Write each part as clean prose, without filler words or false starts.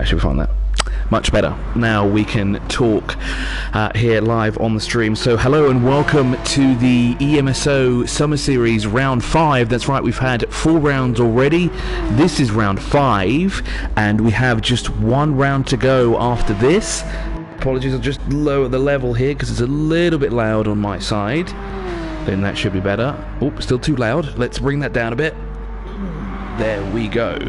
should we find that? Much better. Now we can talk here live on the stream. So hello and welcome to the EMSO Summer Series Round 5. That's right, we've had 4 rounds already. This is Round 5, and we have just 1 round to go after this. Apologies, I'll just lower the level here because it's a little bit loud on my side. Then that should be better. Oh, still too loud. Let's bring that down a bit. There we go.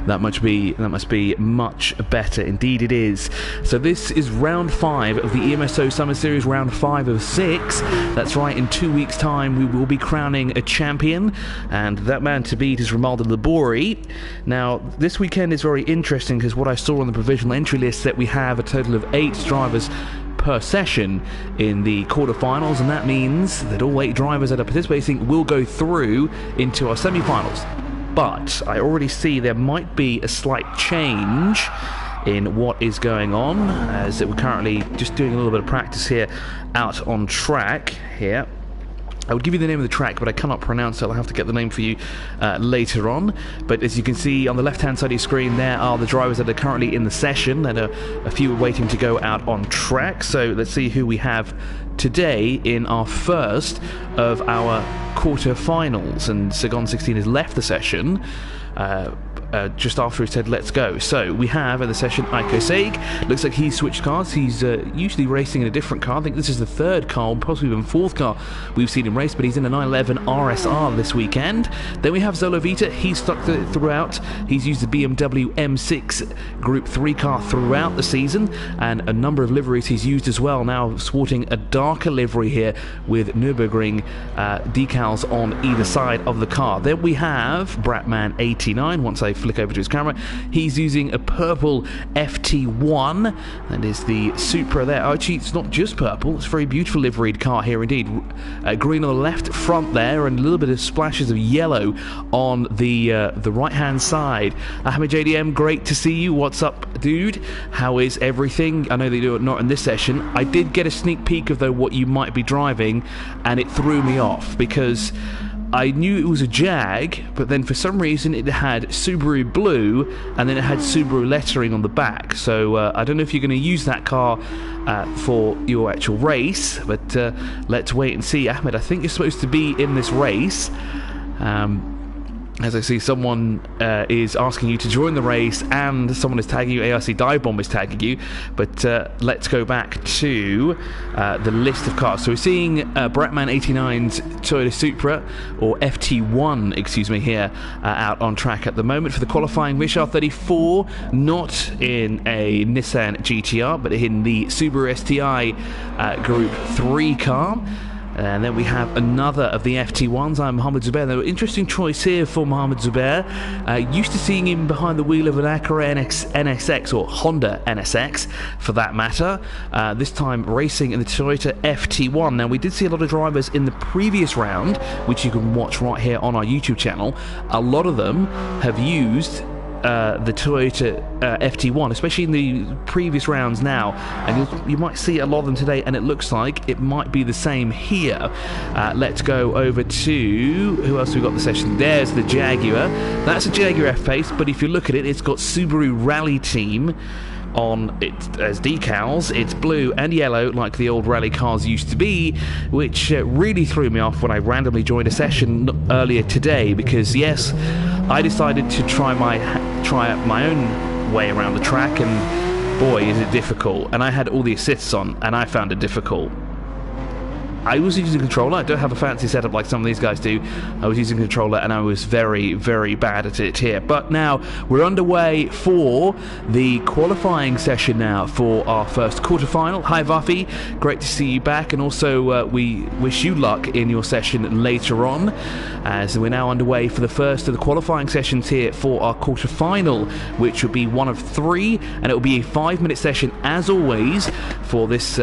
That must be much better. Indeed it is. So this is round 5 of the EMSO Summer Series, round 5 of 6. That's right, in 2 weeks' time we will be crowning a champion, and that man to beat is Romaldo Labori. Now, this weekend is very interesting because what I saw on the provisional entry list that we have a total of 8 drivers per session in the quarterfinals, and that means that all 8 drivers that are participating will go through into our semi-finals. But I already see there might be a slight change in what is going on, as we're currently just doing a little bit of practice here out on track here. I would give you the name of the track, but I cannot pronounce it. I'll have to get the name for you later on. But as you can see on the left-hand side of your screen, there are the drivers that are currently in the session, and a few are waiting to go out on track. So let's see who we have today in our first of our quarter-finals. And Sagon 16 has left the session just after he said let's go. So we have in the session ATCUAE. Looks like he's switched cars. He's usually racing in a different car. I think this is the 3rd car, possibly even 4th car we've seen him race, but he's in a 911 RSR this weekend. Then we have Zola Vita. He's stuck throughout. He's used the BMW M6 Group 3 car throughout the season, and a number of liveries he's used as well, now sporting a darker livery here with Nürburgring decals on either side of the car. Then we have Bratman89. Once I flick over to his camera, he's using a purple FT1. That is the Supra there. Actually, it's not just purple, it's a very beautiful liveried car here indeed. Green on the left front there, and a little bit of splashes of yellow on the right hand side. Ahmed JDM, great to see you. What's up, dude? How is everything? I know they do it not in this session. I did get a sneak peek of though what you might be driving, and it threw me off because I knew it was a Jag, but then for some reason it had Subaru blue, and then it had Subaru lettering on the back. So I don't know if you're going to use that car for your actual race, but let's wait and see. Ahmed, I think you're supposed to be in this race. As I see someone is asking you to join the race, and someone is tagging you, ARC Dive Bomb is tagging you, but let's go back to the list of cars. So we're seeing Bratman89's Toyota Supra, or FT1, excuse me, here out on track at the moment for the qualifying. Vishal 34, not in a Nissan GTR, but in the Subaru STI Group 3 car. And then we have another of the FT1s. I'm Mohammad Zubair. Now, interesting choice here for Mohammad Zubair. Used to seeing him behind the wheel of an Acura NSX, or Honda NSX for that matter. This time racing in the Toyota FT1. Now, we did see a lot of drivers in the previous round, which you can watch right here on our YouTube channel. A lot of them have used the Toyota FT1, especially in the previous rounds now, and you might see a lot of them today, and it looks like it might be the same here. Let's go over to who else we got in the session. There's the Jaguar. That's a Jaguar F-Pace, but if you look at it, it's got Subaru Rally Team on it as decals. It's blue and yellow like the old rally cars used to be, which really threw me off when I randomly joined a session earlier today, because yes, I decided to try out my own way around the track, and boy is it difficult. And I had all the assists on, and I found it difficult. I was using a controller. I don't have a fancy setup like some of these guys do. I was using a controller, and I was very, very bad at it here. But now we're underway for the qualifying session now for our first quarterfinal. Hi Vafi, great to see you back, and also we wish you luck in your session later on, as we're now underway for the first of the qualifying sessions here for our quarterfinal, which will be one of 3, and it will be a 5-minute session as always for this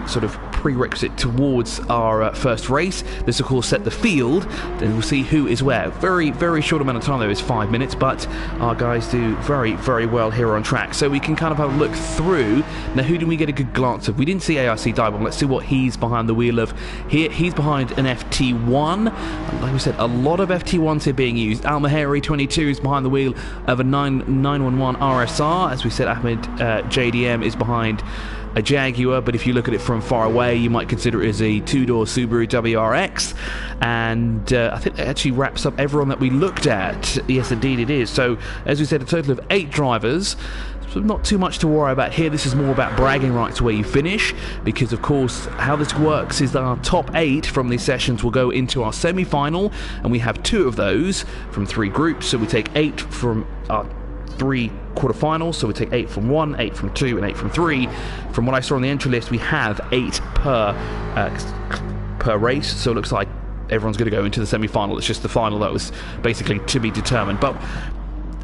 sort of prerequisite towards our first race. This of course set the field, then we'll see who is where. Very, very short amount of time though, is 5 minutes, but our guys do very, very well here on track. So we can kind of have a look through. Now who did we get a good glance of? We didn't see ARC Diamond. Let's see what he's behind the wheel of here. He's behind an FT1. Like we said, a lot of FT1s here being used. Al Mahari 22 is behind the wheel of a 911 RSR. As we said, Ahmed JDM is behind a Jaguar, but if you look at it from far away, you might consider it as a two-door Subaru WRX. And I think that actually wraps up everyone that we looked at. Yes, indeed it is. So, as we said, a total of 8 drivers. So not too much to worry about here. This is more about bragging rights where you finish, because of course how this works is that our top 8 from these sessions will go into our semi-final, and we have 2 of those from 3 groups. So we take 8 from our 3 quarterfinals, so we take 8 from 1, 8 from 2, and 8 from 3. From what I saw on the entry list, we have 8 per race, so it looks like everyone's going to go into the semi-final. It's just the final that was basically to be determined. But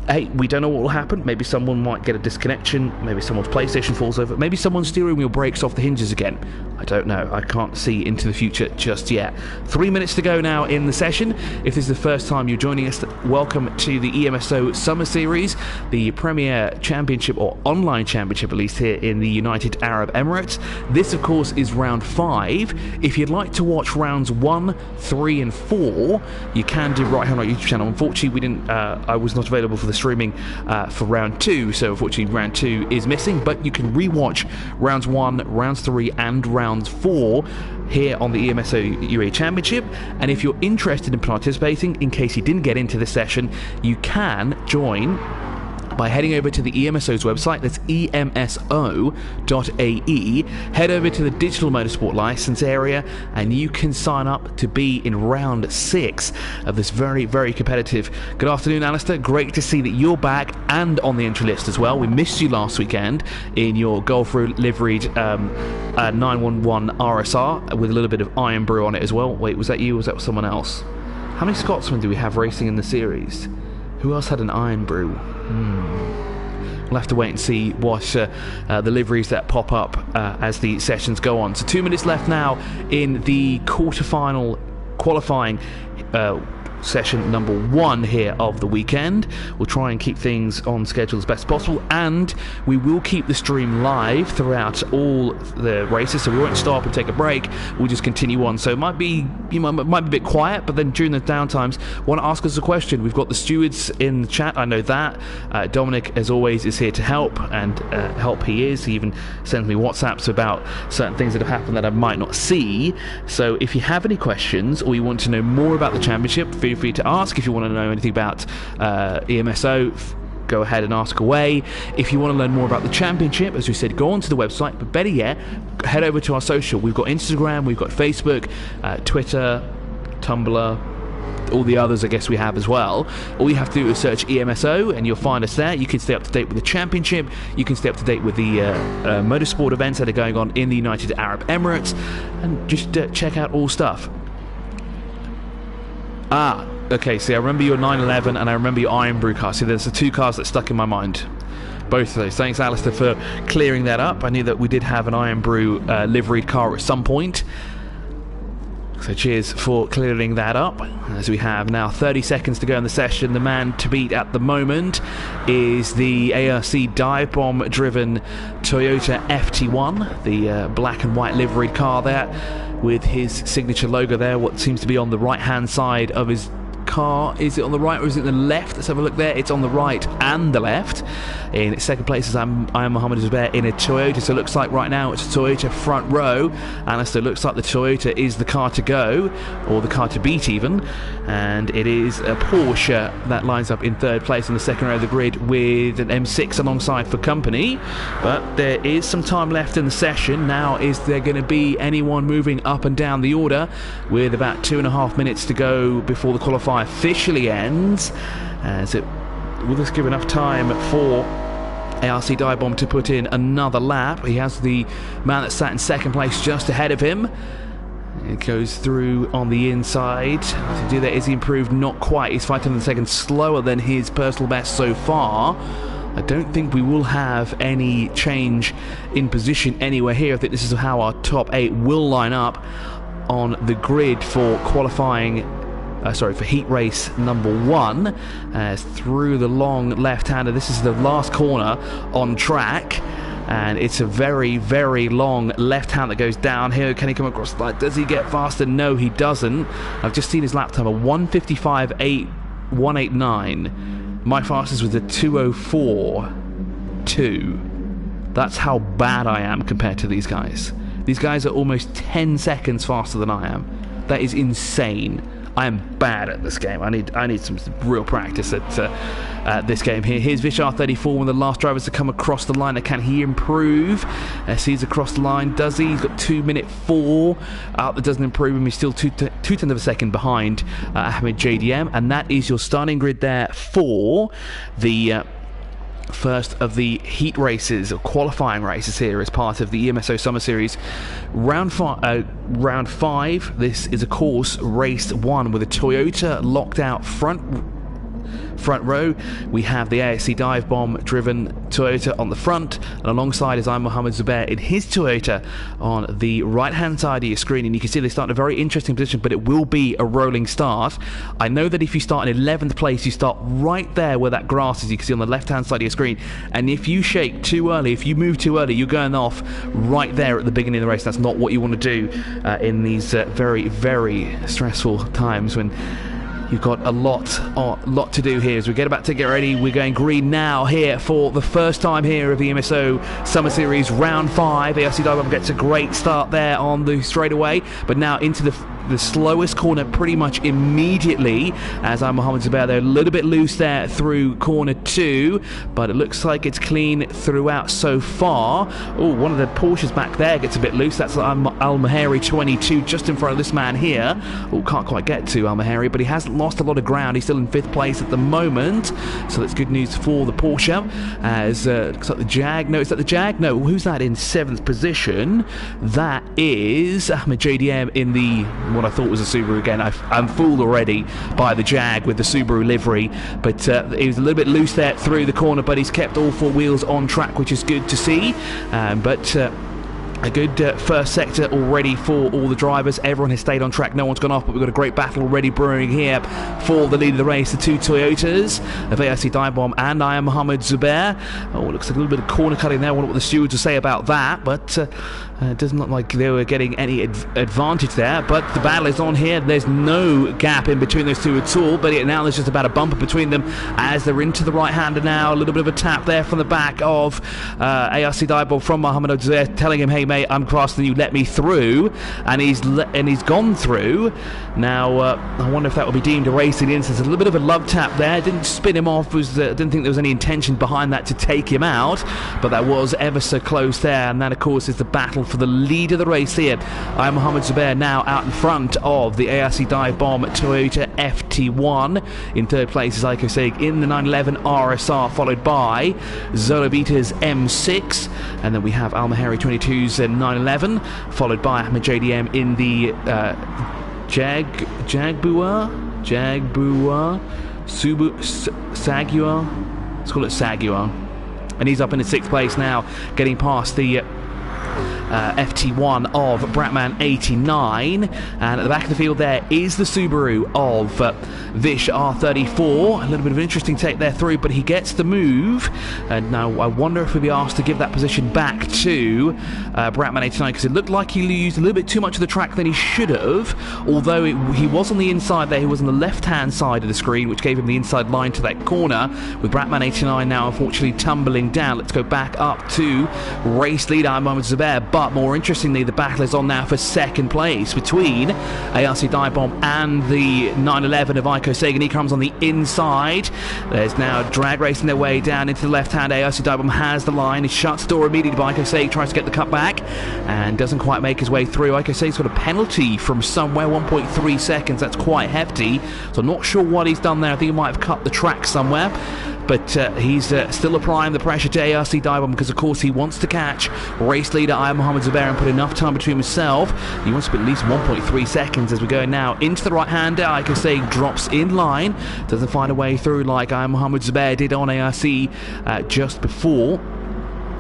hey, we don't know what will happen. Maybe someone might get a disconnection, maybe someone's PlayStation falls over, maybe someone's steering wheel breaks off the hinges again. I don't know. I can't see into the future just yet. 3 minutes to go now in the session. If this is the first time you're joining us, welcome to the EMSO Summer Series, the premier championship, or online championship at least, here in the United Arab Emirates. This of course is round 5. If you'd like to watch rounds 1, 3 and 4, you can do right here on our YouTube channel. Unfortunately we didn't, I was not available for the streaming for round 2, so unfortunately round 2 is missing, but you can rewatch rounds 1, rounds 3 and rounds 4 here on the EMSO UAE Championship. And if you're interested in participating, in case you didn't get into this session, you can join by heading over to the EMSO's website. That's emso.ae. Head over to the digital motorsport license area and you can sign up to be in round 6 of this very, very competitive. Good afternoon, Alistair. Great to see that you're back and on the entry list as well. We missed you last weekend in your Golf liveried 911 RSR with a little bit of Iron Brew on it as well. Wait, was that you or was that someone else? How many Scotsmen do we have racing in the series? Who else had an Iron Brew? We'll have to wait and see what the liveries that pop up as the sessions go on. So 2 minutes left now in the quarterfinal qualifying session number 1 here of the weekend. We'll try and keep things on schedule as best possible, and we will keep the stream live throughout all the races, so we won't stop and take a break. We'll just continue on. So it might be be a bit quiet, but then during the downtimes, want to ask us a question. We've got the stewards in the chat, I know that. Dominic, as always, is here to help, and help he is. He even sends me WhatsApps about certain things that have happened that I might not see. So if you have any questions or you want to know more about the championship, feel free to ask. If you want to know anything about EMSO, go ahead and ask away. If you want to learn more about the championship, as we said, go onto the website, but better yet, head over to our social. We've got Instagram, we've got Facebook, Twitter, Tumblr, all the others I guess we have as well. All you have to do is search EMSO and you'll find us there. You can stay up to date with the championship, you can stay up to date with the motorsport events that are going on in the United Arab Emirates, and just check out all stuff. Okay, see, I remember your 911 and I remember your Iron Brew car. See, there's the 2 cars that stuck in my mind. Both of those. Thanks, Alistair, for clearing that up. I knew that we did have an Iron Brew liveried car at some point. So cheers for clearing that up. As we have now 30 seconds to go in the session, the man to beat at the moment is the ARC dive bomb driven Toyota FT1, the black and white liveried car there with his signature logo there, what seems to be on the right hand side of his car. Is it on the right or is it the left? Let's have a look there. It's on the right and the left. In second place is I am Mohammad Zubair in a Toyota, so it looks like right now it's a Toyota front row, and so it looks like the Toyota is the car to go, or the car to beat even, and it is a Porsche that lines up in third place on the second row of the grid with an M6 alongside for company. But there is some time left in the session. Now, is there going to be anyone moving up and down the order with about 2.5 minutes to go before the qualifier officially ends? Will this give enough time for ARC Diebomb to put in another lap? He has the man that sat in second place just ahead of him. It goes through on the inside. To do that, is he improved? Not quite. He's 5 tenths of a second slower than his personal best so far. I don't think we will have any change in position anywhere here. I think this is how our top 8 will line up on the grid for qualifying, for heat race number 1, through the long left-hander. This is the last corner on track, and it's a very, very long left hand that goes down here. Can he come across the line? Does he get faster? No, he doesn't. I've just seen his lap time, a 1:55.189. My fastest was a 2:04.2. That's how bad I am compared to these guys. These guys are almost 10 seconds faster than I am. That is insane. I am bad at this game. I need some real practice at this game here. Here's Vish R34, one of the last drivers to come across the line. Can he improve? Sees across the line. Does he? He's got 2:04. That doesn't improve him. He's still 2/10 of a second behind Ahmed JDM. And that is your starting grid there for the first of the heat races, or qualifying races here as part of the EMSO Summer Series round 5. This is of course race 1 with a Toyota locked out front row. We have the ASC dive bomb driven Toyota on the front, and alongside is Mohammad Zubair in his Toyota on the right hand side of your screen. And you can see they start in a very interesting position, but it will be a rolling start. I know that if you start in 11th place, you start right there where that grass is, you can see on the left hand side of your screen, and if you shake too early, if you move too early, you're going off right there at the beginning of the race. That's not what you want to do in these very, very stressful times when you've got a lot to do here. As we get about to get ready, we're going green now here for the first time here of the EMSO Summer Series round 5. ARC Dive gets a great start there on the straightaway, but now into the slowest corner pretty much immediately as Mohammad Zubair. They're a little bit loose there through corner 2, but it looks like it's clean throughout so far. Oh, one of the Porsches back there gets a bit loose. That's Al-Mahari 22 just in front of this man here. Oh, can't quite get to Al-Mahari, but he hasn't lost a lot of ground. He's still in 5th place at the moment, so that's good news for the Porsche. As looks like the Jag. No, is that the Jag? No, who's that in 7th position? That is Ahmed JDM in the what I thought was a Subaru again. I'm fooled already by the Jag with the Subaru livery, but he was a little bit loose there through the corner, but he's kept all 4 wheels on track, which is good to see. A good first sector already for all the drivers. Everyone has stayed on track. No one's gone off, but we've got a great battle already brewing here for the lead of the race. The 2 Toyotas of ARC Dive Bomb and I am Mohammad Zubair. Oh, it looks like a little bit of corner cutting there. I wonder what the stewards will say about that, but it doesn't look like they were getting any advantage there. But the battle is on here. There's no gap in between those two at all, but now there's just about a bumper between them as they're into the right-hander now. A little bit of a tap there from the back of ARC Dive Bomb from Mohammad Zubair, telling him, hey mate, I'm faster than you, let me through. And he's gone through. Now I wonder if that will be deemed a racing instance. A little bit of a love tap there. Didn't spin him off. Didn't think there was any intention behind that to take him out, but that was ever so close there. And that of course is the battle for the lead of the race here. I'm Mohammad Zubair now out in front of the ARC Dive Bomb Toyota FT1. In 3rd place is CIK in the 911 RSR, followed by Zola Vita's M6, and then we have Al-Mahari 22's 911, followed by Ahmed JDM in the Jaguar, Saguar. Let's call it Saguar. And he's up in the 6th place now, getting past the FT1 of Bratman 89, and at the back of the field there is the Subaru of Vish R34. A little bit of an interesting take there through, but he gets the move, and now I wonder if we'll be asked to give that position back to Bratman 89, because it looked like he used a little bit too much of the track than he should have, although he was on the inside there. He was on the left hand side of the screen, which gave him the inside line to that corner, with Bratman 89 now unfortunately tumbling down. Let's go back up to race leader Mohammad Zubair. But more interestingly, the battle is on now for 2nd place between ARC Dive Bomb and the 911 of Iko Sagan. He comes on the inside. There's now drag racing their way down into the left hand. ARC Dive Bomb has the line. He shuts the door immediately by Iko Sagan, tries to get the cut back and doesn't quite make his way through. Iko Sagan's got a penalty from somewhere, 1.3 seconds. That's quite hefty. So I'm not sure what he's done there. I think he might have cut the track somewhere. but he's still applying the pressure to ARC Divebomb because, of course, he wants to catch race leader Mohammad Zubair and put enough time between himself. He wants to put at least 1.3 seconds as we go now into the right-hander. ATCUAE drops in line, doesn't find a way through like Mohammad Zubair did on ARC just before.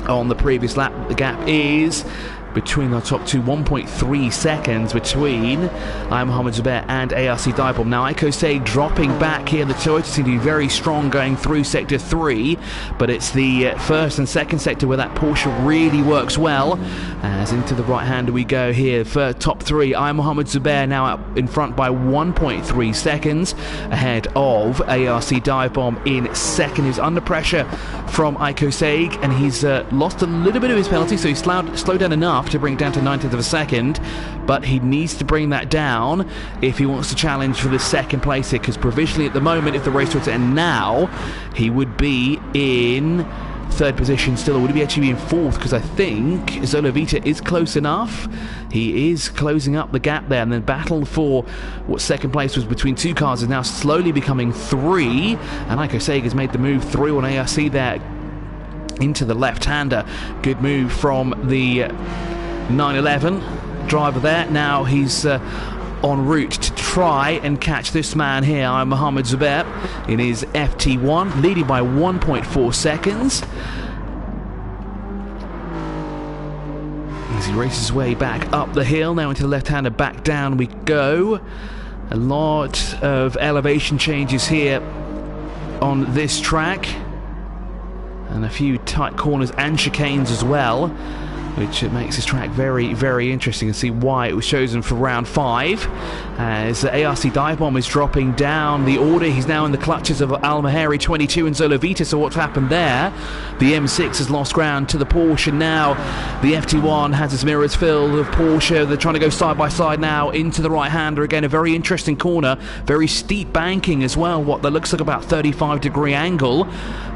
On the previous lap, the gap is between the top two, 1.3 seconds between Mohammad Zubair and ARC Divebomb. Now ATCUAE dropping back here. The Toyota seem to be very strong going through sector 3, but it's the first and second sector where that Porsche really works well. As into the right hander we go here. For top 3, Mohammad Zubair now out in front by 1.3 seconds ahead of ARC Divebomb in second. He's under pressure from ATCUAE, and he's lost a little bit of his penalty, so he's slowed down enough to bring it down to 90th of a second, but he needs to bring that down if he wants to challenge for the second place here, because provisionally at the moment, if the race were to end now, he would be in third position still, or would he actually be in fourth? Because I think Zola Vita is close enough. He is closing up the gap there, and then battle for what second place was between two cars is now slowly becoming 3, and ATCUAE has made the move through on ARC there into the left-hander. Good move from the 911 driver there. Now he's en route to try and catch this man here, Mohammad Zubair, in his FT1, leading by 1.4 seconds. As he races his way back up the hill, now into the left-hander, back down we go. A lot of elevation changes here on this track, and a few tight corners and chicanes as well, which makes this track very, very interesting, and see why it was chosen for round 5. As ARC Divebomb is dropping down the order, he's now in the clutches of Al-Mahari 22 and Zola Vita. So what's happened there? The M6 has lost ground to the Porsche. Now the FT1 has its mirrors filled of Porsche. They're trying to go side by side now into the right-hander. Again, a very interesting corner, very steep banking as well, what that looks like about 35-degree angle.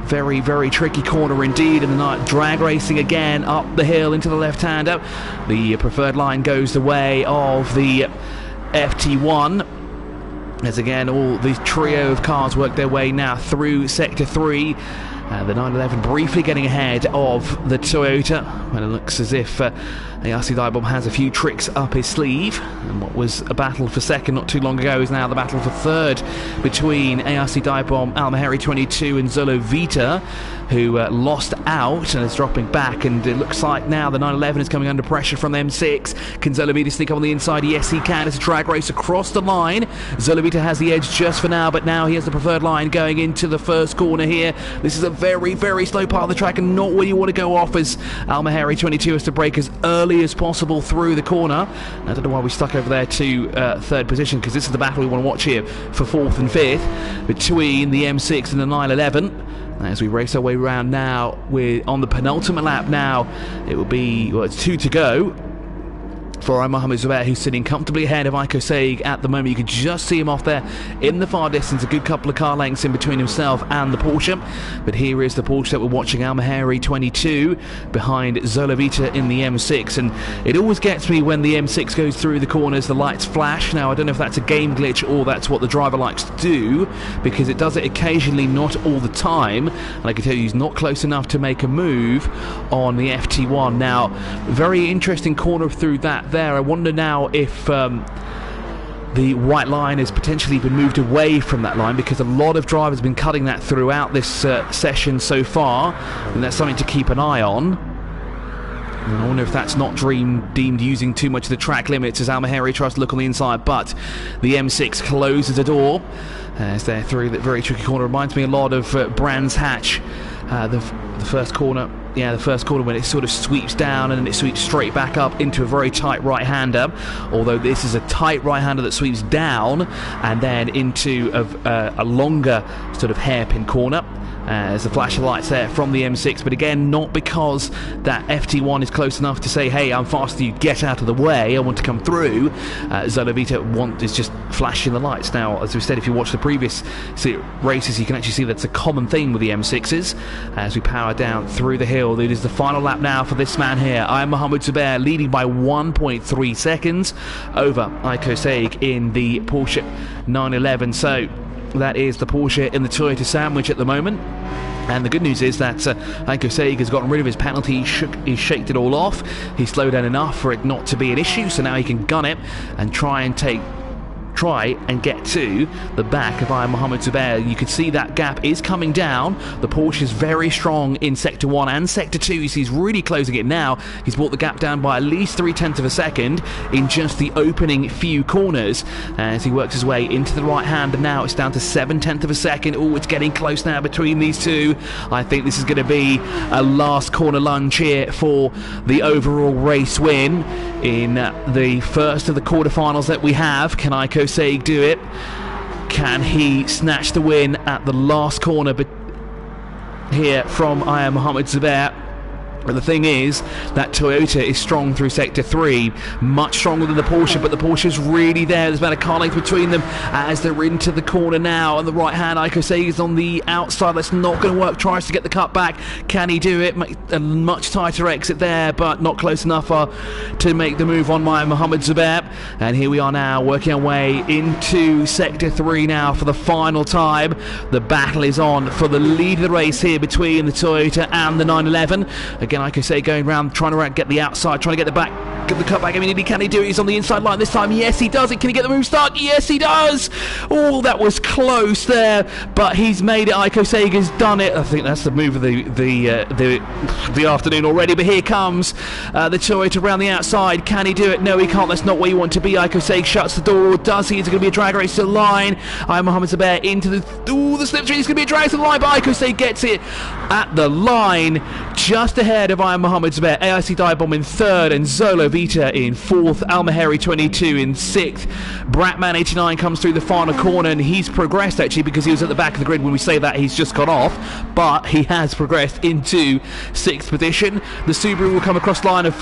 Very, very tricky corner indeed, and the night drag racing again up the hill into the left-hander. The preferred line goes the way of the FT1, as again all the trio of cars work their way now through sector 3. The 911 briefly getting ahead of the Toyota, and it looks as if ARC Divebomb has a few tricks up his sleeve, and what was a battle for second not too long ago is now the battle for third between ARC Divebomb, Al-Mahari 22 and Zola Vita, who lost out and is dropping back, and it looks like now the 911 is coming under pressure from M6. Can Zola Vita sneak up on the inside? Yes, he can. It's a drag race across the line. Zola Vita has the edge just for now, but now he has the preferred line going into the first corner here. This is a very, very slow part of the track, and not where you want to go off, as Al-Mahari 22 has to brake as early as possible through the corner. I don't know why we stuck over there to third position, because this is the battle we want to watch here for fourth and fifth between the M6 and the 911. As we race our way around now, we're on the penultimate lap now. It will be, well, it's 2 to go for Mohammad Zubair, who's sitting comfortably ahead of ATCUAE at the moment. You can just see him off there in the far distance, a good couple of car lengths in between himself and the Porsche. But here is the Porsche that we're watching, Al-Mahari 22 behind Zola Vita in the M6. And it always gets me when the M6 goes through the corners, the lights flash. Now I don't know if that's a game glitch or that's what the driver likes to do, because it does it occasionally, not all the time. And I can tell you he's not close enough to make a move on the FT1. Now, very interesting corner through that there. I wonder now if the white line has potentially been moved away from that line, because a lot of drivers have been cutting that throughout this session so far, and that's something to keep an eye on. And I wonder if that's not deemed using too much of the track limits, as Al-Mahari tries to look on the inside, but the M6 closes the door as they're through that very tricky corner. Reminds me a lot of Brands Hatch, the first corner. Yeah, the first corner when it sort of sweeps down and then it sweeps straight back up into a very tight right-hander, although this is a tight right-hander that sweeps down and then into a longer sort of hairpin corner. There's a flash of lights there from the M6, but again, not because that FT1 is close enough to say, hey, I'm faster, you get out of the way, I want to come through. Zola Vita is just flashing the lights. Now, as we said, if you watch the previous races, you can actually see that's a common thing with the M6s. As we power down through the hill, it is the final lap now for this man here. Mohammad Zubair leading by 1.3 seconds over ATCUAE in the Porsche 911. So That is the Porsche in the Toyota sandwich at the moment. And the good news is that ATCUAE has gotten rid of his penalty. He shaked it all off. He slowed down enough for it not to be an issue, so now he can gun it and try and get to the back of Mohammad Zubair. You can see that gap is coming down. The Porsche is very strong in Sector 1 and Sector 2. You see he's really closing it now. He's brought the gap down by at least 0.3 of a second in just the opening few corners as he works his way into the right hand, and now it's down to 0.7 of a second. Oh, it's getting close now between these two. I think this is going to be a last corner lunge here for the overall race win in the first of the quarterfinals that we have. Can ATCUAE do it? Can he snatch the win at the last corner here from Mohammad Zubair? But the thing is that Toyota is strong through Sector 3, much stronger than the Porsche, but the Porsche is really there. There's about a car length between them as they're into the corner now. On the right hand, ATCUAE is on the outside. That's not going to work. Tries to get the cut back. Can he do it? A much tighter exit there, but not close enough to make the move on Mohammad Zubair. And here we are now, working our way into Sector 3 now for the final time. The battle is on for the lead of the race here between the Toyota and the 911. Again, ATCUAE going around, trying to get the outside, trying to get the cut back immediately. Can he do it? He's on the inside line this time. Yes, he does it. Can he get the move start? Yes, he does. Oh, that was close there, but he's made it. ATCUAE has done it. I think that's the move of the afternoon already. But here comes the Toyota around the outside. Can he do it? No, he can't. That's not where you want to be. ATCUAE shuts the door. Does he? Is it going to be a drag race to the line? Mohammad Zubair into the slipstream. It's going to be a drag to the line, but ATCUAE gets it at the line, just ahead of Mohammad Zubair. AIC Dive-Bomb in third, and Zola Vita in fourth. Al-Maheri 22 in sixth. Bratman 89 comes through the final corner, and he's progressed actually, because he was at the back of the grid when we say that. He's just got off, but he has progressed into sixth position. The Subaru will come across line of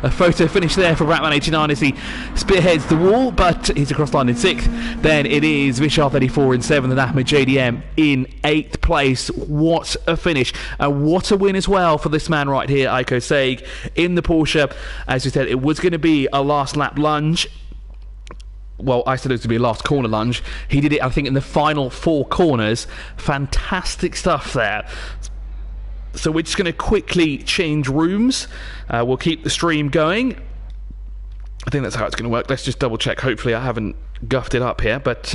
a photo finish there for Bratman 89 as he spearheads the wall, but he's across line in sixth. Then it is Vishal 34 in seventh, and Ahmed JDM in eighth place. What a finish, and what a win as well for this man right here, ATCUAE, in the Porsche. As we said, it was going to be a last lap lunge. Well, I said it was going to be a last corner lunge. He did it, I think, in the final four corners. Fantastic stuff there. So we're just going to quickly change rooms. We'll keep the stream going. I think that's how it's going to work. Let's just double check. Hopefully I haven't guffed it up here, but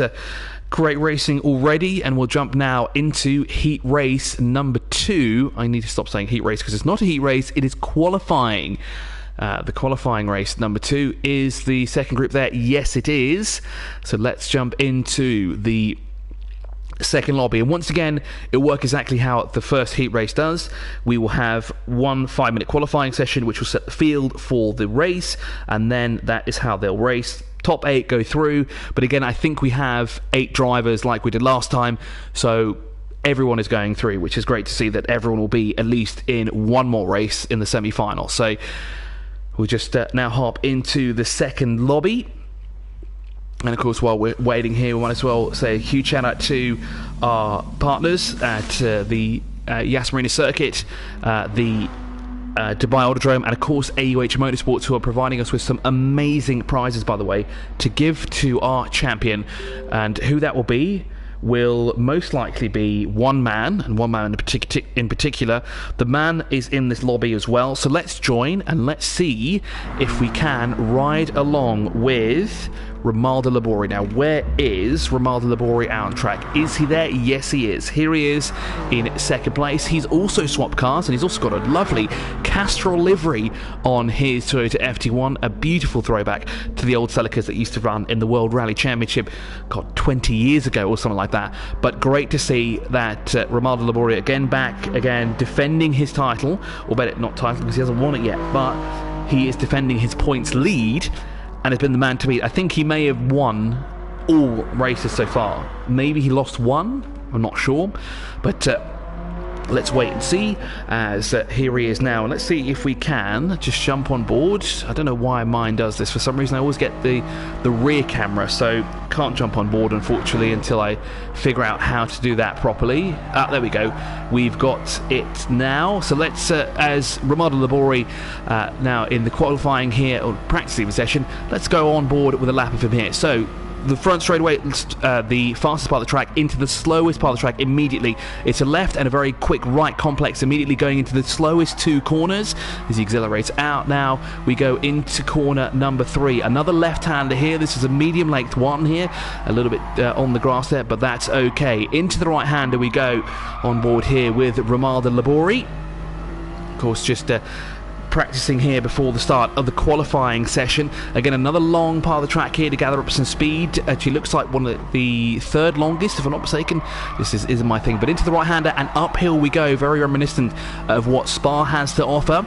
great racing already, and we'll jump now into heat race number 2. I need to stop saying heat race because it's not a heat race, it is qualifying. The qualifying race number 2 is the second group there. Yes, it is. So let's jump into the second lobby, and once again it'll work exactly how the first heat race does. We will have one 5-minute qualifying session which will set the field for the race, and then that is how they'll race. Top 8 go through, but again I think we have 8 drivers like we did last time, so everyone is going through, which is great to see that everyone will be at least in one more race in the semi-final. So we'll just now hop into the second lobby. And of course, while we're waiting here, we might as well say a huge shout out to our partners at the Yas Marina Circuit, the Dubai Autodrome, and of course AUH Motorsports, who are providing us with some amazing prizes, by the way, to give to our champion. And who that will be will most likely be one man, and one man in particular. The man is in this lobby as well, so let's join and let's see if we can ride along with Romaldo Labori. Now, where is Romaldo Labori out on track? Is he there? Yes, he is. Here he is in second place. He's also swapped cars, and he's also got a lovely Castrol livery on his Toyota FT1, a beautiful throwback to the old Celicas that used to run in the World Rally Championship, God, 20 years ago or something like that. But great to see that Romaldo Labori again back, again defending his title, or better, not title because he hasn't won it yet, but he is defending his points lead and has been the man to beat. I think he may have won all races so far. Maybe he lost one, I'm not sure, but let's wait and see, as here he is now. And let's see if we can just jump on board. I don't know why mine does this. For some reason I always get the rear camera, so can't jump on board unfortunately until I figure out how to do that properly. There we go. We've got it now. So let's, as Romaldo Labori now in the qualifying here, or practicing the session, let's go on board with a lap of him here. So the front straightaway, the fastest part of the track, into the slowest part of the track immediately. It's a left and a very quick right complex, immediately going into the slowest 2 corners as he accelerates out. Now we go into corner number 3. Another left-hander here. This is a medium length one here, a little bit on the grass there, but that's okay. Into the right-hander we go on board here with Ramada Labori. Of course, just practicing here before the start of the qualifying session. Again, another long part of the track here to gather up some speed. Actually looks like one of the 3rd longest, if I'm not mistaken. This isn't my thing, but into the right-hander and uphill we go, very reminiscent of what Spa has to offer.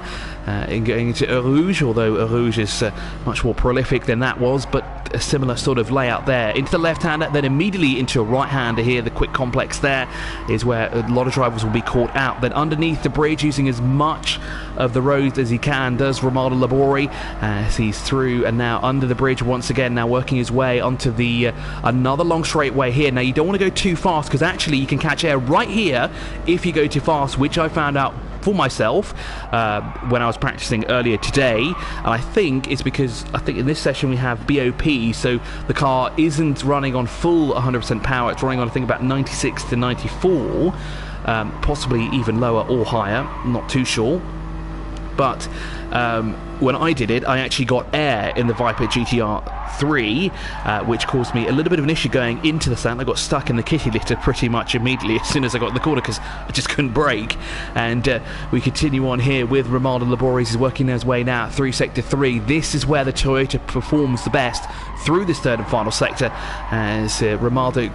In going into Eau Rouge, although Eau Rouge is much more prolific than that was, but a similar sort of layout there. Into the left-hander, then immediately into a right-hander here. The quick complex there is where a lot of drivers will be caught out. Then underneath the bridge, using as much of the road as he can, does Ramada Labori as he's through and now under the bridge once again, now working his way onto the another long straightaway here. Now you don't want to go too fast, because actually you can catch air right here if you go too fast, which I found out for myself when I was practicing earlier today, and I think it's because in this session we have BOP, so the car isn't running on full 100% power. It's running on, I think, about 96 to 94, possibly even lower or higher, not too sure. But when I did it, I actually got air in the Viper GTR 3, which caused me a little bit of an issue going into the stand. I got stuck in the kitty litter pretty much immediately as soon as I got in the corner, because I just couldn't brake. And we continue on here with Ramada Labori. He's working his way now through Sector 3. This is where the Toyota performs the best, through this 3rd and final sector, as Ramada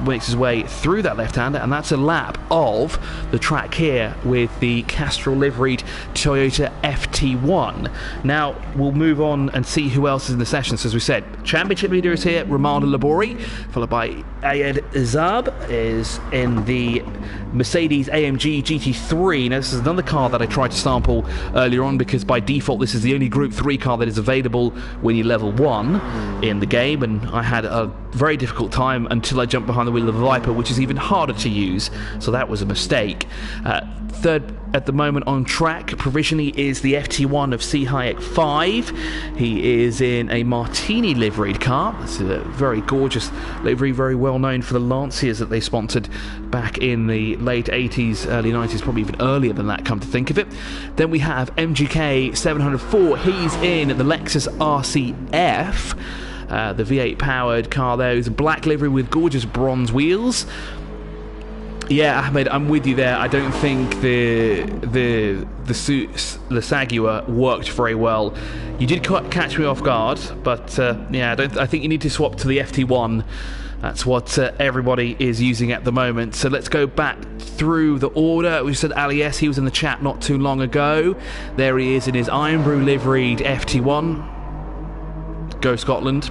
makes his way through that left-hander, and that's a lap of the track here with the Castrol liveried Toyota FT1. Now we'll move on and see who else is in the session. So as we said, championship leader is here, Ramada Labori, followed by Ayed Zab is in the Mercedes AMG GT3. Now this is another car that I tried to sample earlier on, because by default this is the only Group 3 car that is available when you level 1 in the game, and I had a very difficult time until I jumped behind the wheel of the Viper, which is even harder to use, so that was a mistake. 3rd at the moment on track provisionally is the FT1 of CIK 5. He is in a Martini liveried car. It's a very gorgeous livery, very well known for the Lancias that they sponsored back in the late 80s, early 90s, probably even earlier than that, come to think of it. Then we have MGK 704. He's in the Lexus RCF. The V8 powered car there is a black livery with gorgeous bronze wheels. Yeah, Ahmed, I'm with you there. I don't think the Sagua worked very well. You did catch me off guard, but yeah, I think you need to swap to the FT1. That's what everybody is using at the moment. So let's go back through the order. We said Ali S, he was in the chat not too long ago. There he is in his Iron Brew liveried FT1. Go Scotland.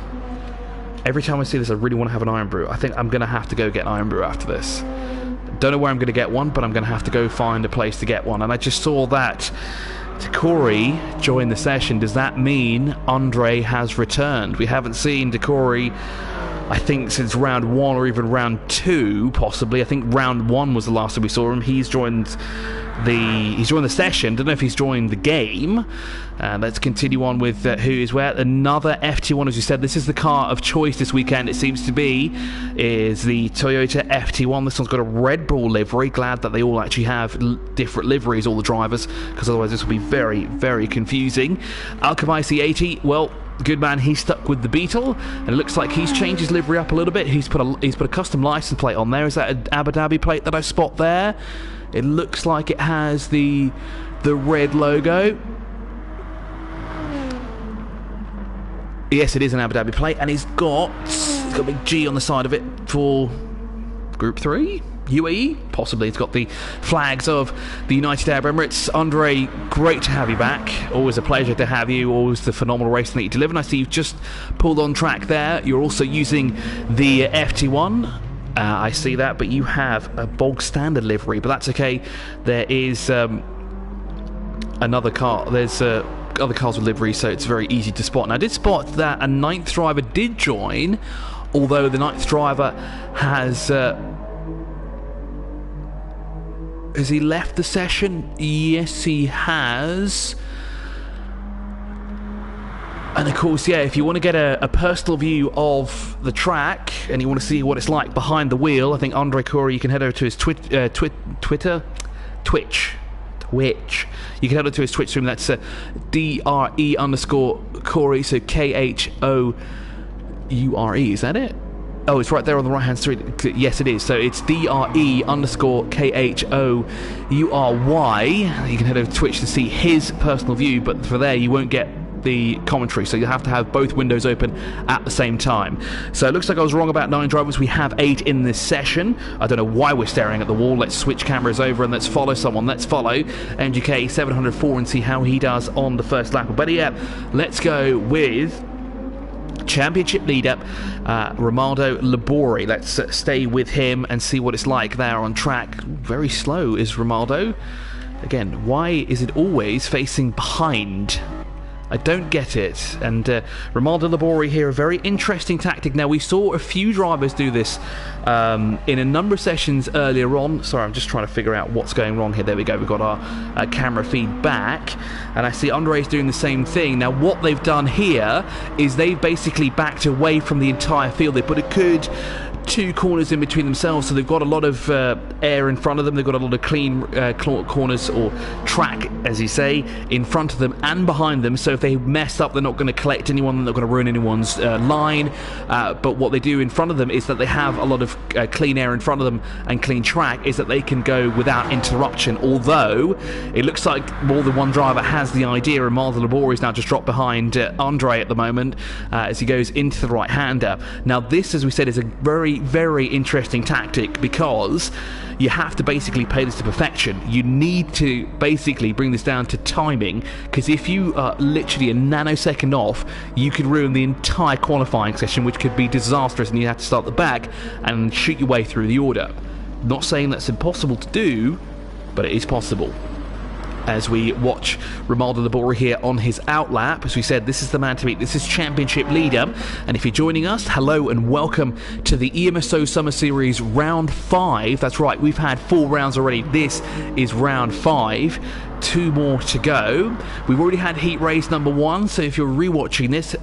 Every time I see this, I really want to have an Iron Brew. I think I'm going to have to go get an Iron Brew after this. Don't know where I'm going to get one, but I'm going to have to go find a place to get one. And I just saw that ATCUAE joined the session. Does that mean Andre has returned? We haven't seen ATCUAE, I think, since round 1 or even round 2, possibly. I think round 1 was the last time we saw him. He's joined the session. Don't know if he's joined the game. Let's continue on with who is where. Another FT1, as you said. This is the car of choice this weekend, it seems to be, is the Toyota FT1. This one's got a Red Bull livery. Glad that they all actually have different liveries, all the drivers, because otherwise this will be very, very confusing. Alchemy 80, well, good man, he's stuck with the Beetle, and it looks like he's changed his livery up a little bit. He's put a custom license plate on there. Is that an Abu Dhabi plate that I spot there? It looks like it has the red logo. Yes, it is an Abu Dhabi plate, and it's got a big G on the side of it for Group 3? UAE? Possibly. It's got the flags of the United Arab Emirates. Andre, great to have you back. Always a pleasure to have you. Always the phenomenal racing that you deliver. And I see you've just pulled on track there. You're also using the FT1. I see that, but you have a bog standard livery, but that's okay. There is another car. There's other cars with livery, so it's very easy to spot. And I did spot that a 9th driver did join, although the 9th driver has he left the session? Yes, he has. And of course, yeah, if you want to get a personal view of the track and you want to see what it's like behind the wheel, I think Andre Corey, you can head over to his Twitch. You can head over to his Twitch stream. That's DRE_Corey, so KHOURE. Is that it? Oh, it's right there on the right hand side. Yes, it is. So it's DRE_KHOURY. You can head over to Twitch to see his personal view, but for there you won't get the commentary, so you have to have both windows open at the same time. So it looks like I was wrong about 9 drivers. We have 8 in this session. I don't know why we're staring at the wall. Let's switch cameras over and let's follow someone. Let's follow MGK 704 and see how he does on the first lap. But better yet, let's go with championship leader Romaldo Labori. Let's stay with him and see what it's like there on track. Very slow is Romaldo. Again, why is it always facing behind? I don't get it. And Romaldo Labori here, a very interesting tactic. Now, we saw a few drivers do this in a number of sessions earlier on. Sorry, I'm just trying to figure out what's going wrong here. There we go. We've got our camera feed back. And I see Andre's doing the same thing. Now, what they've done here is they've basically backed away from the entire field. They put a good 2 corners in between themselves, so they've got a lot of air in front of them. They've got a lot of clean corners, or track, as you say, in front of them and behind them. So if they mess up, they're not going to collect anyone, they're not going to ruin anyone's line. But what they do in front of them is that they have a lot of clean air in front of them and clean track, is that they can go without interruption. Although it looks like more than one driver has the idea, and Romaldo Labori is now just dropped behind Andre at the moment as he goes into the right-hander. Now this, as we said, is a very, very interesting tactic, because you have to basically play this to perfection. You need to basically bring this down to timing, because if you are literally a nanosecond off, you could ruin the entire qualifying session, which could be disastrous, and you have to start the back and shoot your way through the order. Not saying that's impossible to do, but it is possible. As we watch Romaldo Labori here on his outlap, as we said, this is the man to beat. This is championship leader. And if you're joining us, hello and welcome to the EMSO Summer Series Round 5. That's right, we've had 4 rounds already. This is Round 5. 2 more to go. We've already had heat race number 1, so if you're rewatching this,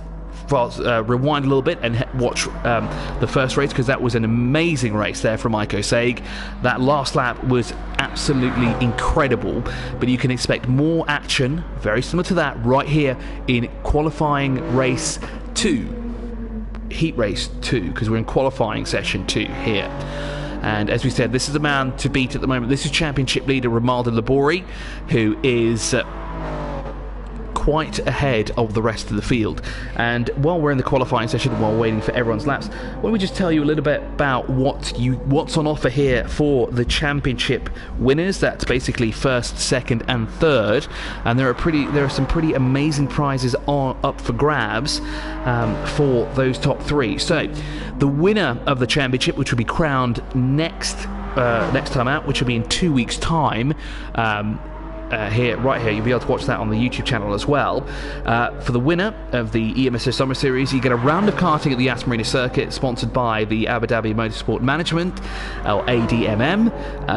rewind a little bit and watch the first race, because that was an amazing race there from ATCUAE. That last lap was absolutely incredible, but you can expect more action very similar to that right here in qualifying race 2, heat race 2, because we're in qualifying session 2 here. And as we said, this is a man to beat at the moment. This is championship leader Romaldo Labori, who is quite ahead of the rest of the field. And while we're in the qualifying session, while waiting for everyone's laps, why don't we just tell you a little bit about what's on offer here for the championship winners. That's basically first, second and third, and there are some pretty amazing prizes up for grabs for those top 3. So the winner of the championship, which will be crowned next time out, which will be in 2 weeks time, right here, you'll be able to watch that on the YouTube channel as well. For the winner of the EMSO Summer Series, you get a round of karting at the Yas Marina Circuit, sponsored by the Abu Dhabi Motorsport Management, or ADMM.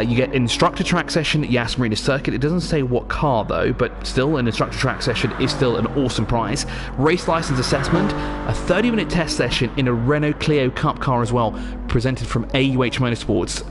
You get instructor track session at Yas Marina Circuit. It doesn't say what car though, but still, an instructor track session is still an awesome prize. Race license assessment, a 30-minute test session in a Renault Clio Cup car as well, presented from AUH Motorsports.